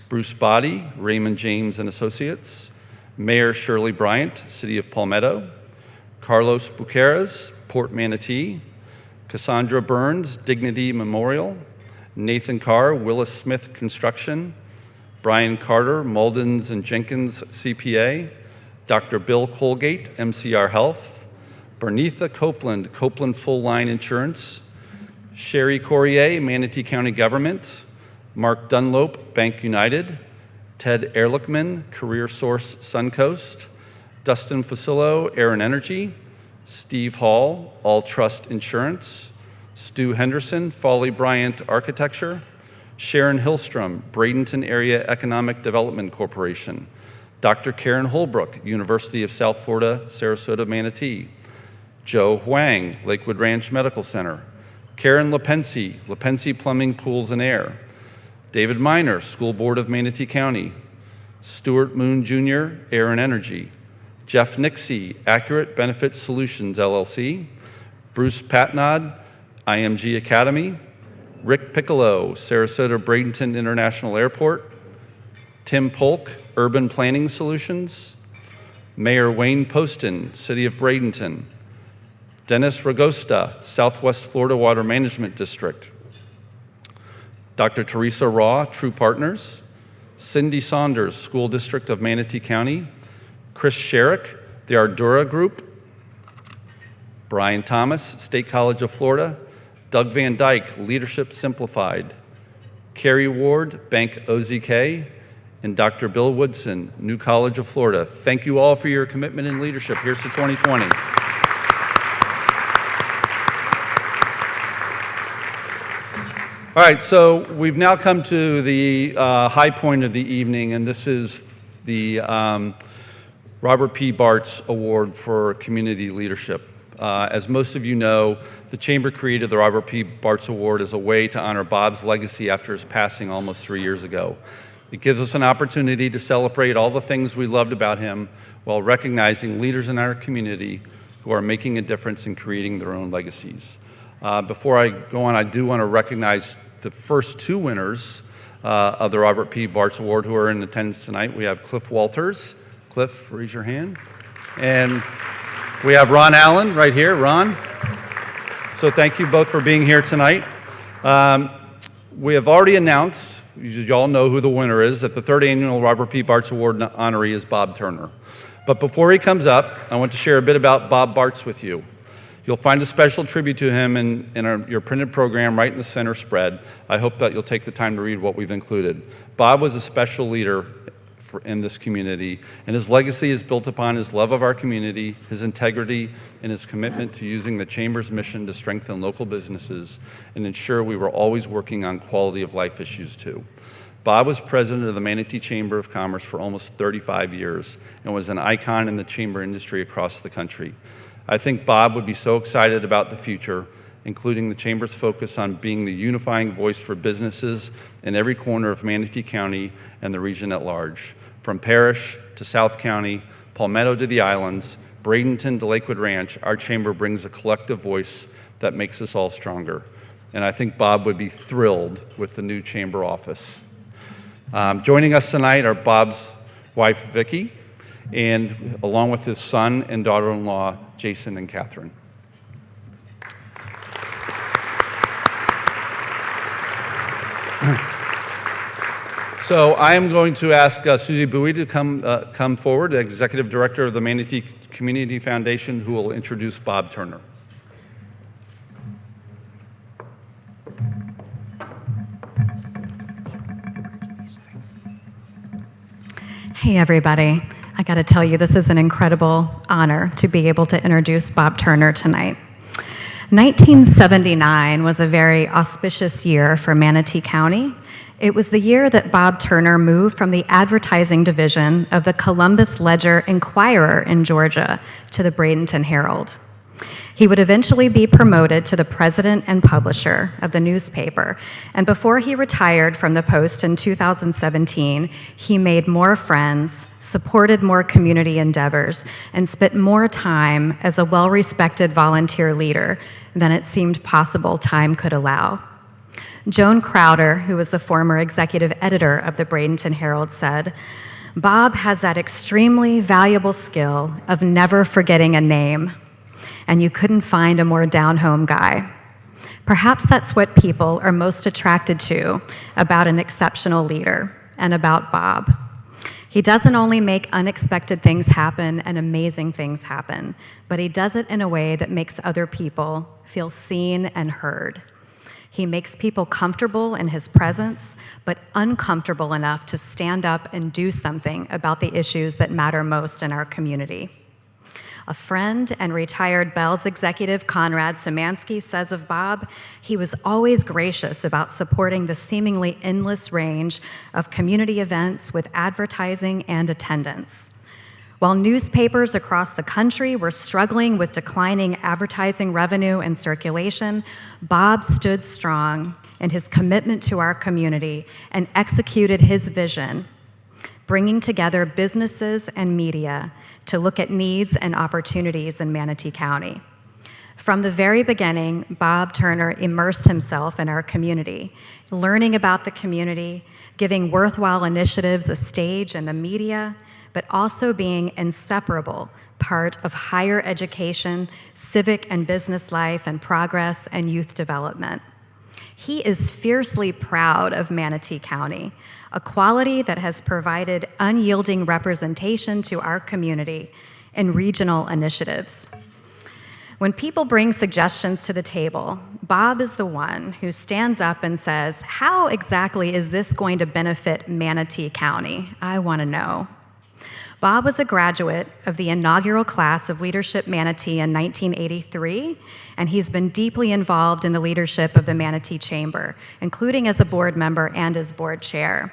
Bruce Body, Raymond James and Associates, Mayor Shirley Bryant, City of Palmetto, Carlos Buqueras, Port Manatee, Cassandra Burns, Dignity Memorial, Nathan Carr, Willis Smith Construction, Brian Carter, Muldens and Jenkins CPA, Dr. Bill Colgate, MCR Health, Bernitha Copeland, Copeland Full Line Insurance, Sherry Corrier, Manatee County Government, Mark Dunlop, Bank United, Ted Ehrlichman, Career Source Suncoast, Dustin Facillo, Aaron Energy, Steve Hall, All Trust Insurance, Stu Henderson, Foley Bryant Architecture, Sharon Hillstrom, Bradenton Area Economic Development Corporation, Dr. Karen Holbrook, University of South Florida, Sarasota, Manatee, Joe Huang, Lakewood Ranch Medical Center, Karen Lepensi Plumbing, Pools and Air, David Miner, School Board of Manatee County, Stuart Moon Jr., Air and Energy, Jeff Nixie, Accurate Benefit Solutions, LLC, Bruce Patnod, IMG Academy, Rick Piccolo, Sarasota Bradenton International Airport, Tim Polk, Urban Planning Solutions, Mayor Wayne Poston, City of Bradenton, Dennis Ragosta, Southwest Florida Water Management District, Dr. Teresa Raw, True Partners, Cindy Saunders, School District of Manatee County, Chris Sherrick, the Ardura Group, Brian Thomas, State College of Florida, Doug Van Dyke, Leadership Simplified, Carrie Ward, Bank OZK, and Dr. Bill Woodson, New College of Florida. Thank you all for your commitment and leadership. Here's to 2020. All right, so we've now come to the high point of the evening, and this is the Robert P. Bartz Award for Community Leadership. As most of you know, the Chamber created the Robert P. Bartz Award as a way to honor Bob's legacy after his passing almost 3 years ago. It gives us an opportunity to celebrate all the things we loved about him while recognizing leaders in our community who are making a difference in creating their own legacies. Before I go on, I do want to recognize the first two winners of the Robert P. Bartz Award who are in attendance tonight. We have Cliff Walters. Cliff, raise your hand. And we have Ron Allen right here. Ron. So thank you both for being here tonight. We have already announced you all know who the winner is, that the third annual Robert P. Bartz Award honoree is Bob Turner. But before he comes up, I want to share a bit about Bob Bartz with you. You'll find a special tribute to him in your printed program right in the center spread. I hope that you'll take the time to read what we've included. Bob was a special leader in this community, and his legacy is built upon his love of our community, his integrity, and his commitment to using the Chamber's mission to strengthen local businesses and ensure we were always working on quality of life issues too. Bob was president of the Manatee Chamber of Commerce for almost 35 years and was an icon in the chamber industry across the country. I think Bob would be so excited about the future, including the Chamber's focus on being the unifying voice for businesses in every corner of Manatee County and the region at large. From Parrish to South County, Palmetto to the islands, Bradenton to Lakewood Ranch, our chamber brings a collective voice that makes us all stronger. And I think Bob would be thrilled with the new chamber office. Joining us tonight are Bob's wife, Vicki, and along with his son and daughter-in-law, Jason and Catherine. So I am going to ask Susie Bowie to come forward, the Executive Director of the Manatee Community Foundation, who will introduce Bob Turner. Hey, everybody. I got to tell you, this is an incredible honor to be able to introduce Bob Turner tonight. 1979 was a very auspicious year for Manatee County. It was the year that Bob Turner moved from the advertising division of the Columbus Ledger-Inquirer in Georgia to the Bradenton Herald. He would eventually be promoted to the president and publisher of the newspaper, and before he retired from the post in 2017, he made more friends, supported more community endeavors, and spent more time as a well-respected volunteer leader than it seemed possible time could allow. Joan Crowder, who was the former executive editor of the Bradenton Herald, said, "Bob has that extremely valuable skill of never forgetting a name, and you couldn't find a more down-home guy. Perhaps that's what people are most attracted to about an exceptional leader and about Bob. He doesn't only make unexpected things happen and amazing things happen, but he does it in a way that makes other people feel seen and heard. He makes people comfortable in his presence, but uncomfortable enough to stand up and do something about the issues that matter most in our community." A friend and retired Bell's executive, Conrad Szymanski, says of Bob, he was always gracious about supporting the seemingly endless range of community events with advertising and attendance. While newspapers across the country were struggling with declining advertising revenue and circulation, Bob stood strong in his commitment to our community and executed his vision, bringing together businesses and media to look at needs and opportunities in Manatee County. From the very beginning, Bob Turner immersed himself in our community, learning about the community, giving worthwhile initiatives a stage in the media, but also being inseparable part of higher education, civic and business life and progress, and youth development. He is fiercely proud of Manatee County, a quality that has provided unyielding representation to our community in regional initiatives. When people bring suggestions to the table, Bob is the one who stands up and says, "How exactly is this going to benefit Manatee County? I want to know." Bob was a graduate of the inaugural class of Leadership Manatee in 1983, and he's been deeply involved in the leadership of the Manatee Chamber, including as a board member and as board chair.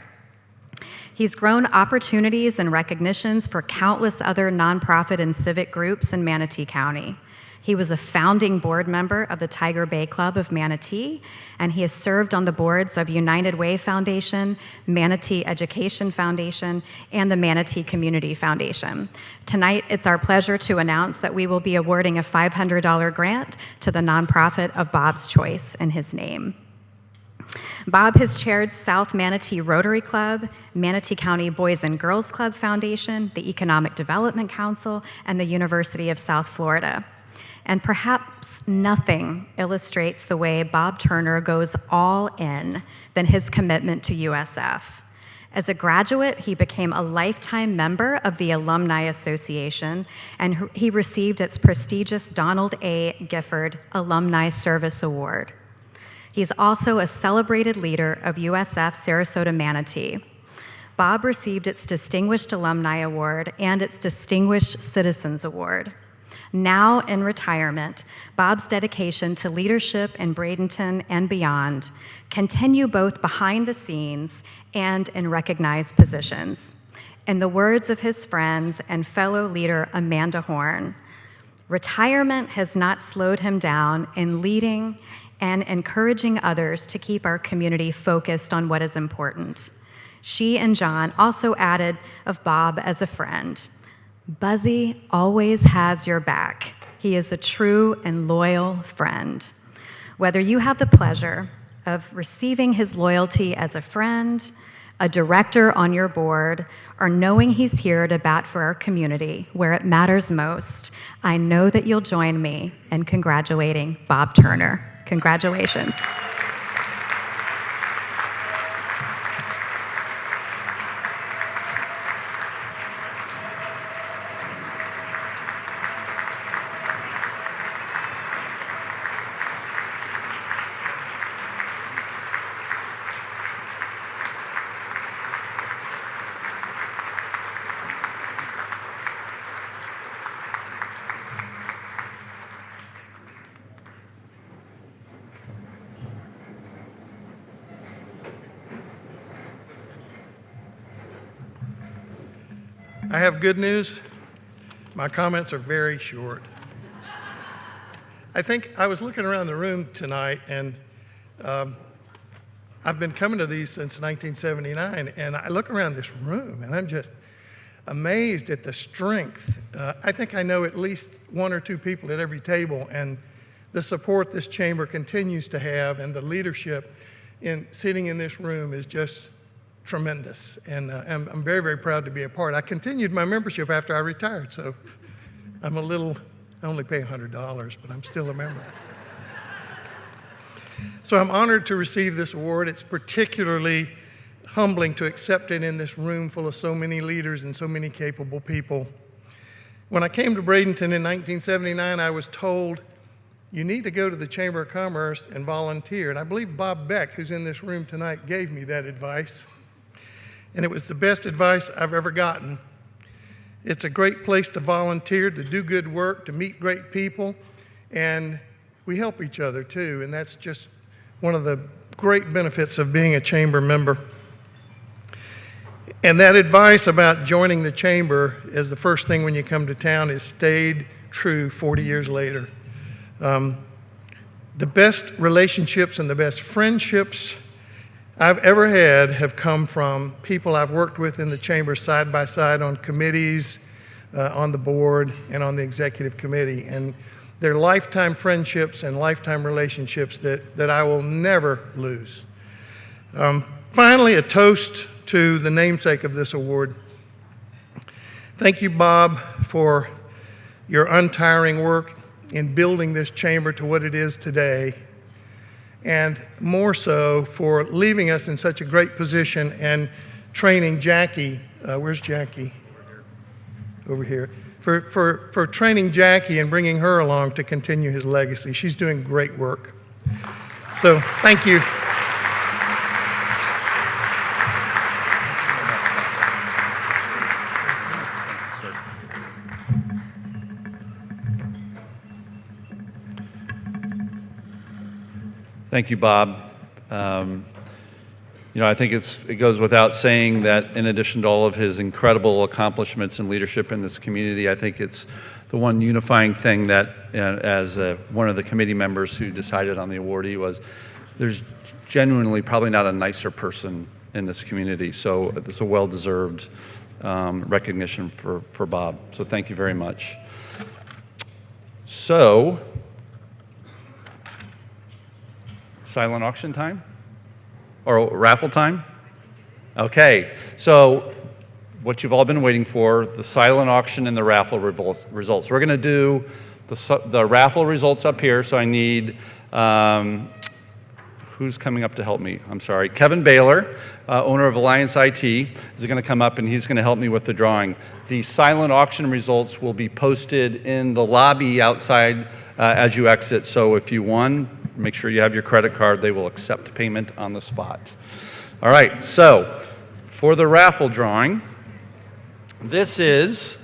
He's grown opportunities and recognitions for countless other nonprofit and civic groups in Manatee County. He was a founding board member of the Tiger Bay Club of Manatee, and he has served on the boards of United Way Foundation, Manatee Education Foundation, and the Manatee Community Foundation. Tonight, it's our pleasure to announce that we will be awarding a $500 grant to the nonprofit of Bob's choice in his name. Bob has chaired South Manatee Rotary Club, Manatee County Boys and Girls Club Foundation, the Economic Development Council, and the University of South Florida. And perhaps nothing illustrates the way Bob Turner goes all in than his commitment to USF. As a graduate, he became a lifetime member of the Alumni Association, and he received its prestigious Donald A. Gifford Alumni Service Award. He's also a celebrated leader of USF Sarasota Manatee. Bob received its Distinguished Alumni Award and its Distinguished Citizens Award. Now in retirement, Bob's dedication to leadership in Bradenton and beyond continue both behind the scenes and in recognized positions. In the words of his friends and fellow leader Amanda Horn, retirement has not slowed him down in leading and encouraging others to keep our community focused on what is important. She and John also added of Bob as a friend. Buzzy always has your back. He is a true and loyal friend. Whether you have the pleasure of receiving his loyalty as a friend, a director on your board, or knowing he's here to bat for our community where it matters most, I know that you'll join me in congratulating Bob Turner. Congratulations. I have good news. My comments are very short. I think I was looking around the room tonight, and I've been coming to these since 1979, and I look around this room, and I'm just amazed at the strength. I think I know at least one or two people at every table, and the support this chamber continues to have, and the leadership in sitting in this room is just tremendous, and I'm very, very proud to be a part. I continued my membership after I retired, so I only pay $100, but I'm still a member. So I'm honored to receive this award. It's particularly humbling to accept it in this room full of so many leaders and so many capable people. When I came to Bradenton in 1979, I was told, you need to go to the Chamber of Commerce and volunteer. And I believe Bob Beck, who's in this room tonight, gave me that advice. And it was the best advice I've ever gotten. It's a great place to volunteer, to do good work, to meet great people, and we help each other too, and that's just one of the great benefits of being a chamber member. And that advice about joining the chamber as the first thing when you come to town has stayed true 40 years later. The best relationships and the best friendships I've ever had have come from people I've worked with in the chamber side by side on committees, on the board, and on the executive committee. And they're lifetime friendships and lifetime relationships that I will never lose. Finally, a toast to the namesake of this award. Thank you, Bob, for your untiring work in building this chamber to what it is today, and more so for leaving us in such a great position and training Jackie. Where's Jackie? Over here. For training Jackie and bringing her along to continue his legacy. She's doing great work. So thank you. Thank you, Bob. I think it goes without saying that in addition to all of his incredible accomplishments and leadership in this community, I think it's the one unifying thing that, as one of the committee members who decided on the awardee, was there's genuinely probably not a nicer person in this community. So it's a well-deserved recognition for Bob. So thank you very much. So, silent auction time? Or raffle time? Okay, so what you've all been waiting for, the silent auction and the raffle results. We're going to do The raffle results up here, so I need, who's coming up to help me? I'm sorry. Kevin Baylor, owner of Alliance IT, is going to come up and he's going to help me with the drawing. The silent auction results will be posted in the lobby outside as you exit. So if you won, make sure you have your credit card. They will accept payment on the spot. All right, so for the raffle drawing, this is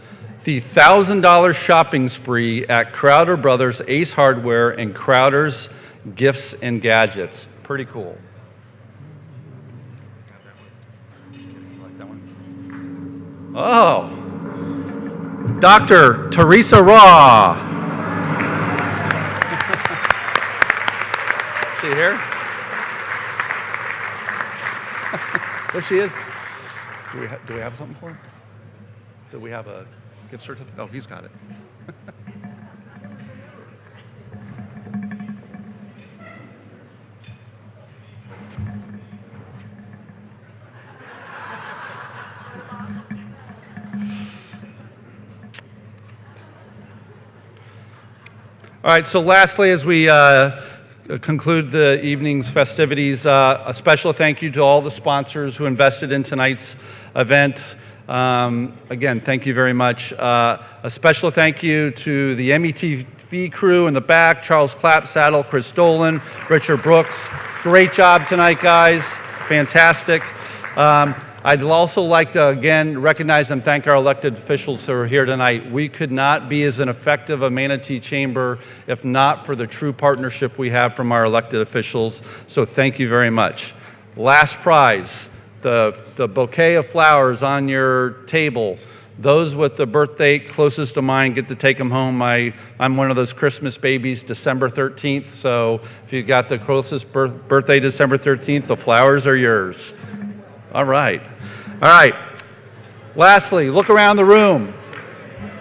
the $1,000 shopping spree at Crowder Brothers, Ace Hardware, and Crowder's Gifts and Gadgets. Pretty cool. Oh, Dr. Teresa Raw. She here? There she is. Do we have something for her? Do we have a gift certificate? Oh, he's got it. All right, so lastly, as we conclude the evening's festivities, a special thank you to all the sponsors who invested in tonight's event. Again, thank you very much. A special thank you to the METV crew in the back, Charles Clapsaddle, Chris Dolan, Richard Brooks. Great job tonight, guys. Fantastic. I'd also like to, again, recognize and thank our elected officials who are here tonight. We could not be as an effective a Manatee Chamber if not for the true partnership we have from our elected officials. So thank you very much. Last prize, the bouquet of flowers on your table. Those with the birthday closest to mine get to take them home. I'm one of those Christmas babies, December 13th. So if you got the closest birthday, December 13th, the flowers are yours. All right. All right. Lastly, look around the room.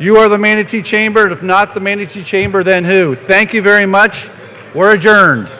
You are the Manatee Chamber. If not the Manatee Chamber, then who? Thank you very much. We're adjourned.